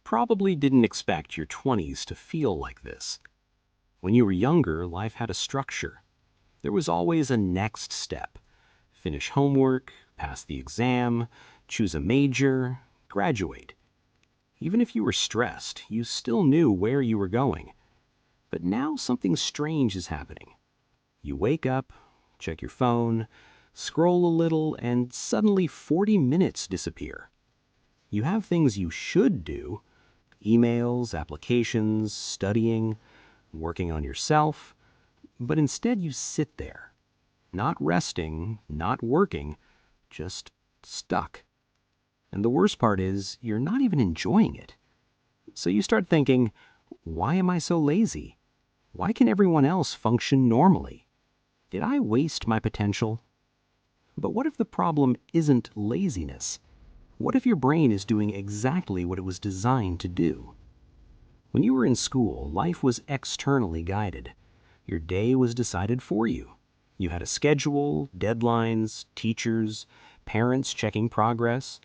probably didn't expect your 20s to feel like this. When you were younger, life had a structure. There was always a next step. Finish homework, pass the exam, choose a major, graduate. Even if you were stressed, you still knew where you were going. But now something strange is happening. You wake up, check your phone, scroll a little, and suddenly 40 minutes disappear. You have things you should do: emails, applications, studying, working on yourself, but instead you sit there, not resting, not working, just stuck. And the worst part is, you're not even enjoying it. So you start thinking, why am I so lazy? Why can everyone else function normally? Did I waste my potential? But what if the problem isn't laziness? What if your brain is doing exactly what it was designed to do? When you were in school, life was externally guided. Your day was decided for you. You had a schedule, deadlines, teachers, parents checking progress.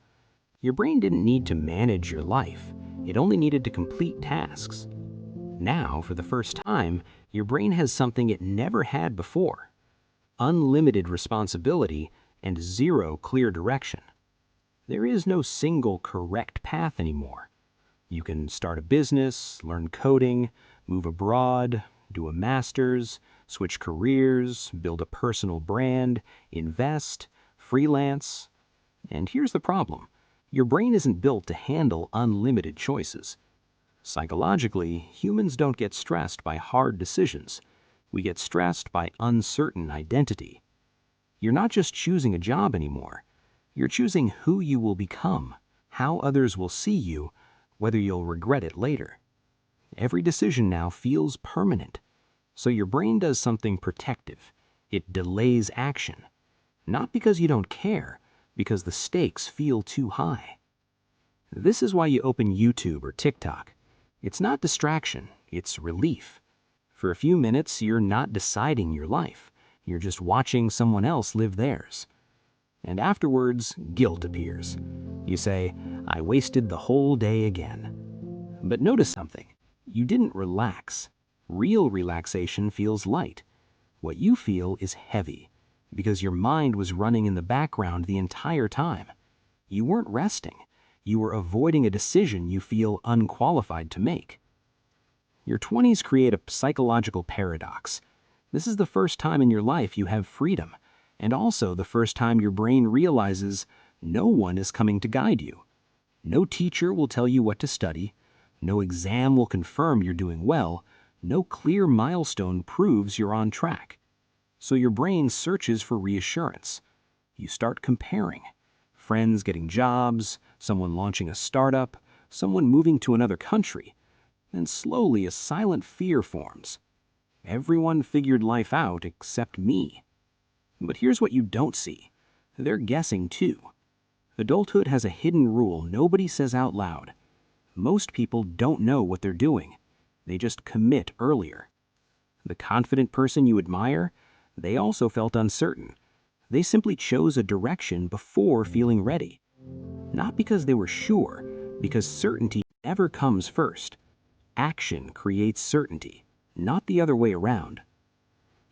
Your brain didn't need to manage your life. It only needed to complete tasks. Now, for the first time, your brain has something it never had before: unlimited responsibility and zero clear direction. There is no single correct path anymore. You can start a business, learn coding, move abroad, do a master's, switch careers, build a personal brand, invest, freelance. And here's the problem: your brain isn't built to handle unlimited choices. Psychologically, humans don't get stressed by hard decisions. We get stressed by uncertain identity. You're not just choosing a job anymore. You're choosing who you will become, how others will see you, whether you'll regret it later. Every decision now feels permanent. So your brain does something protective. It delays action. Not because you don't care, because the stakes feel too high. This is why you open YouTube or TikTok. It's not distraction, it's relief. For a few minutes, you're not deciding your life. You're just watching someone else live theirs. And afterwards, guilt appears. You say, I wasted the whole day again. But notice something. You didn't relax. Real relaxation feels light. What you feel is heavy, because your mind was running in the background the entire time. You weren't resting. You were avoiding a decision you feel unqualified to make. Your 20s create a psychological paradox. This is the first time in your life you have freedom, and also the first time your brain realizes no one is coming to guide you. No teacher will tell you what to study. No exam will confirm you're doing well. No clear milestone proves you're on track. So your brain searches for reassurance. You start comparing. Friends getting jobs, someone launching a startup, someone moving to another country. And slowly a silent fear forms. Everyone figured life out except me. But here's what you don't see. They're guessing too. Adulthood has a hidden rule nobody says out loud. Most people don't know what they're doing. They just commit earlier. The confident person you admire, they also felt uncertain. They simply chose a direction before feeling ready. Not because they were sure, because certainty never comes first. Action creates certainty, not the other way around.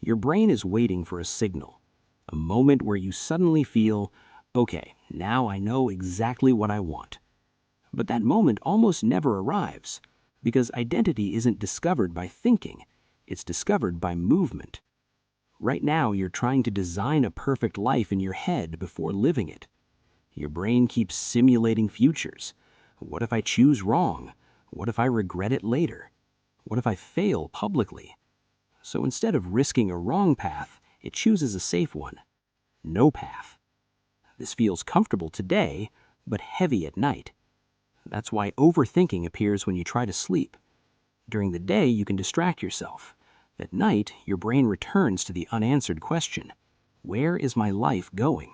Your brain is waiting for a signal, a moment where you suddenly feel, okay, now I know exactly what I want. But that moment almost never arrives, because identity isn't discovered by thinking, it's discovered by movement. Right now, you're trying to design a perfect life in your head before living it. Your brain keeps simulating futures. What if I choose wrong? What if I regret it later? What if I fail publicly? So instead of risking a wrong path, it chooses a safe one. No path. This feels comfortable today, but heavy at night. That's why overthinking appears when you try to sleep. During the day, you can distract yourself. At night, your brain returns to the unanswered question: where is my life going?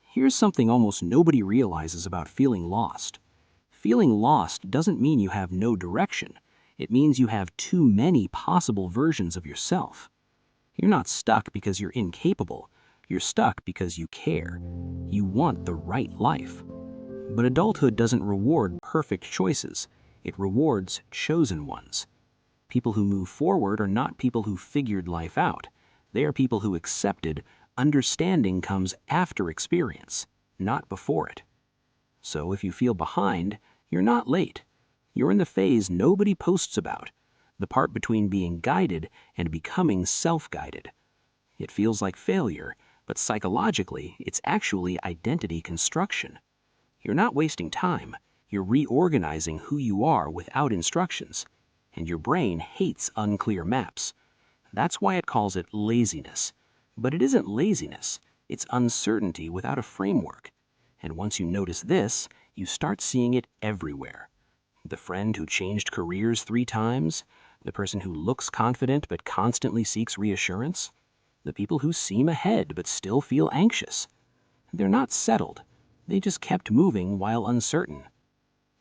Here's something almost nobody realizes about feeling lost. Feeling lost doesn't mean you have no direction. It means you have too many possible versions of yourself. You're not stuck because you're incapable. You're stuck because you care. You want the right life. But adulthood doesn't reward perfect choices. It rewards chosen ones. People who move forward are not people who figured life out. They are people who accepted understanding comes after experience, not before it. So if you feel behind, you're not late. You're in the phase nobody posts about, the part between being guided and becoming self-guided. It feels like failure, but psychologically, it's actually identity construction. You're not wasting time. You're reorganizing who you are without instructions. And your brain hates unclear maps. That's why it calls it laziness. But it isn't laziness. It's uncertainty without a framework. And once you notice this, you start seeing it everywhere. The friend who changed careers 3 times, the person who looks confident but constantly seeks reassurance, the people who seem ahead but still feel anxious. They're not settled. They just kept moving while uncertain.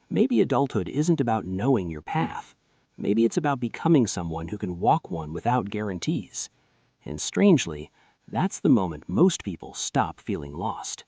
Maybe adulthood isn't about knowing your path. Maybe it's about becoming someone who can walk one without guarantees. And strangely, that's the moment most people stop feeling lost.